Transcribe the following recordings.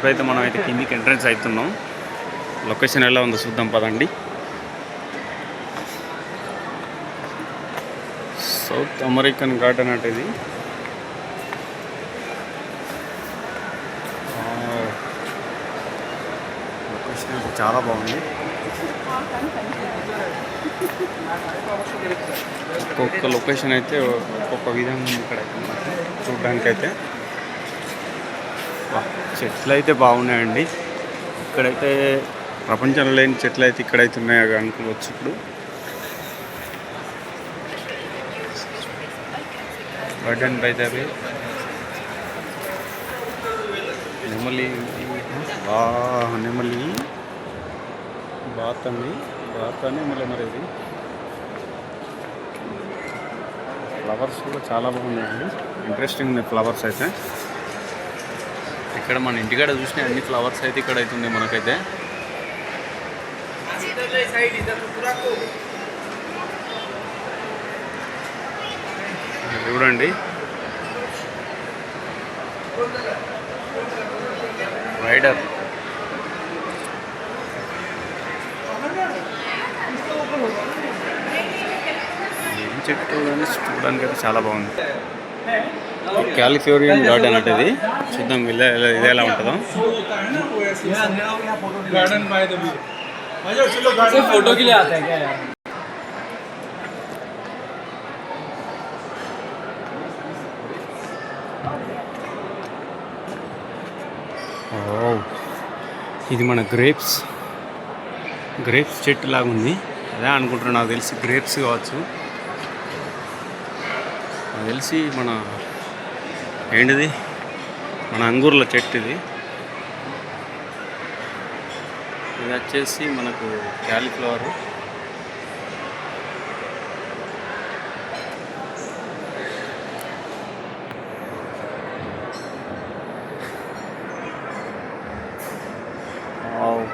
ఇప్పుడైతే మనం అయితే కిందికి ఎంట్రన్స్ అవుతున్నాం. లొకేషన్ ఎలా ఉందో చూద్దాం పదండి. సౌత్ అమెరికన్ గార్డెన్ అంటే ఇది. లొకేషన్ అయితే చాలా బాగుంది. ఒక్కొక్క లొకేషన్ అయితే ఒక్కొక్క విధంగా ఉంది ఇక్కడ చూడడానికైతే. చెట్లు అయితే బాగున్నాయండి. ఇక్కడైతే ప్రపంచంలో లేని చెట్లు అయితే ఇక్కడైతే ఉన్నాయో అనుకోవచ్చు. ఇప్పుడు గార్డెన్ బైతే నెమలి నెమలి బాతని మరి ఇది ఫ్లవర్స్ కూడా చాలా బాగున్నాయండి. ఇంట్రెస్టింగ్ ఉన్నాయి ఫ్లవర్స్ అయితే. ఇక్కడ మన ఇంటికాడ చూసిన అన్ని ఫ్లవర్స్ అయితే ఇక్కడ అవుతుంది మనకైతే. చూడండి రైడర్ ఏం చెట్టు కానీ చూడడానికి అయితే చాలా బాగుంది. కాలిఫోర్నియన్ గార్డెన్ అంటే ఇది. చూద్దాం ఇది ఎలా ఉంటుందో. ఇది మన గ్రేప్స్ చెట్టు లాగా ఉంది. అదే అనుకుంటున్నాను, నాకు తెలిసి గ్రేప్స్ కావచ్చు. నాకు తెలిసి ఏంటిది మన అంగూర్ల చెట్టు ఇది. ఇది వచ్చేసి మనకు cauliflower.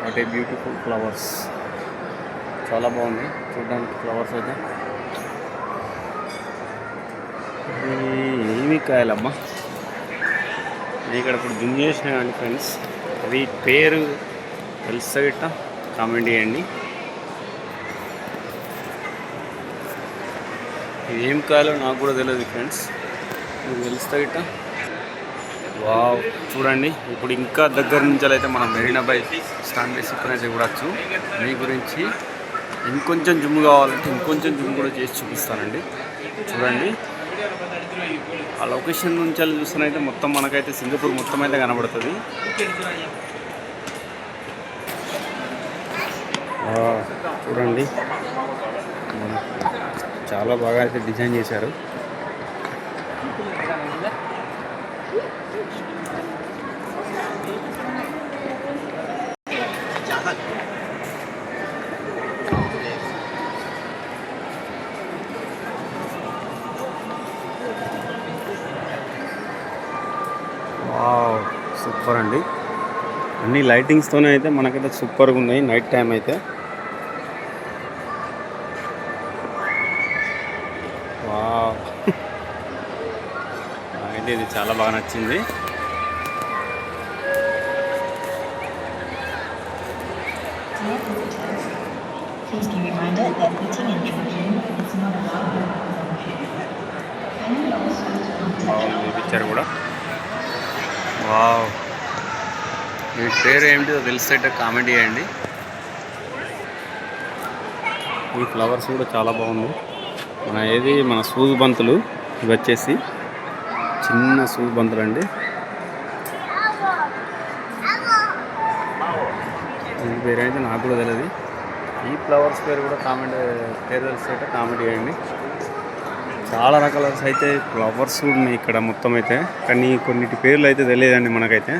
What a beautiful flowers. చాలా బాగుంది చూడడానికి ఫ్లవర్స్ అయితే. ఏమి కాయాలమ్మా నేను ఇక్కడ ఇప్పుడు జూమ్ చేసినాయండి ఫ్రెండ్స్. అవి పేరు తెలుసా గిట్ట కామెంట్ చేయండి. ఇది ఏం కాయాలో నాకు కూడా తెలియదు ఫ్రెండ్స్, మీకు తెలుస్తా గిట్ట. వావ్ చూడండి. ఇప్పుడు ఇంకా దగ్గర నుంచి అయితే మనం మెరీనా బై స్టాండ్ వేసి ఇక్కడైతే చూడవచ్చు. మీ గురించి ఇంకొంచెం జూమ్ కావాలంటే ఇంకొంచెం జూమ్ కూడా చేసి చూపిస్తానండి. చూడండి ఆ లొకేషన్ నుంచి వెళ్ళి చూస్తేనైతే మొత్తం మనకైతే సింగపూర్ మొత్తం అయితే కనబడుతుంది. చూడండి చాలా బాగా అయితే డిజైన్ చేశారు. సూపర్ అండి. అన్ని లైటింగ్స్తోనే అయితే మనకైతే సూపర్గా ఉన్నాయి నైట్ టైం అయితే. వావ్ అయితే ఇది చాలా బాగా నచ్చింది. పిక్చర్ కూడా వావ్. మీ పేరు ఏమిటిదో తెలిస్తే కామెంట్ చేయండి. ఈ ఫ్లవర్స్ కూడా చాలా బాగుంది. మన సూదు బంతులు ఇవి వచ్చేసి చిన్న సూదు బంతులు అండి. ఈ పేరు అయితే నాకు కూడా తెలియదు. ఈ ఫ్లవర్స్ పేరు కూడా పేరు తెలిస్తే కామెంట్ చేయండి. చాలా రకాల అయితే ఫ్లవర్స్ ఉన్నాయి ఇక్కడ మొత్తం అయితే, కానీ కొన్నిటి పేర్లు అయితే తెలియదండి మనకైతే.